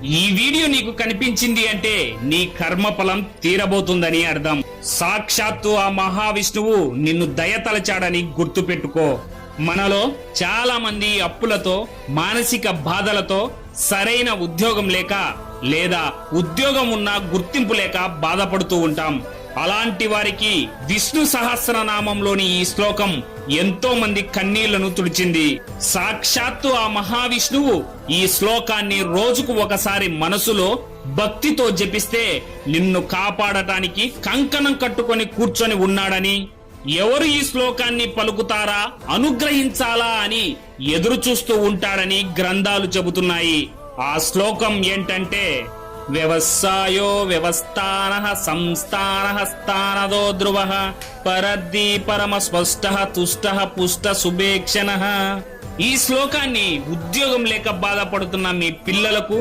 ఈ వీడియో నీకు కనిపించింది అంటే నీ కర్మఫలం తీరబోతుందని అర్థం. సాక్షాత్తు ఆ మహావిష్ణువు నిన్ను దయతలచాడని గుర్తుపెట్టుకో. మనలో చాలా మంది అప్పులతో, మానసిక బాధలతో, సరైన ఉద్యోగం లేక లేదా ఉద్యోగం ఉన్నా గుర్తింపు లేక బాధపడుతూ ఉంటాం. అలాంటి వారికి విష్ణు సహస్రనామంలోని ఈ శ్లోకం ఎంతో మంది కన్నీళ్లను తుడిచింది. సాక్షాత్తు ఆ మహావిష్ణువు ఈ శ్లోకాన్ని రోజుకు ఒకసారి మనసులో భక్తితో జపిస్తే నిన్ను కాపాడటానికి కంకణం కట్టుకొని కూర్చొని ఉన్నాడని, ఎవరు ఈ శ్లోకాన్ని పలుకుతారా, అనుగ్రహించాలా అని ఎదురు చూస్తూ ఉంటాడని గ్రంథాలు చెబుతున్నాయి. ఆ శ్లోకం ఏంటంటే, వ్యవసాయో వ్యవస్థానః సంస్థానః స్థానదో ధ్రువః పరద్ధి పరమ స్పష్టః తుష్టః పుష్ట సుభేక్షణః. ఈ శ్లోకాన్ని ఉద్యోగం లేక బాధపడుతున్న మీ పిల్లలకు,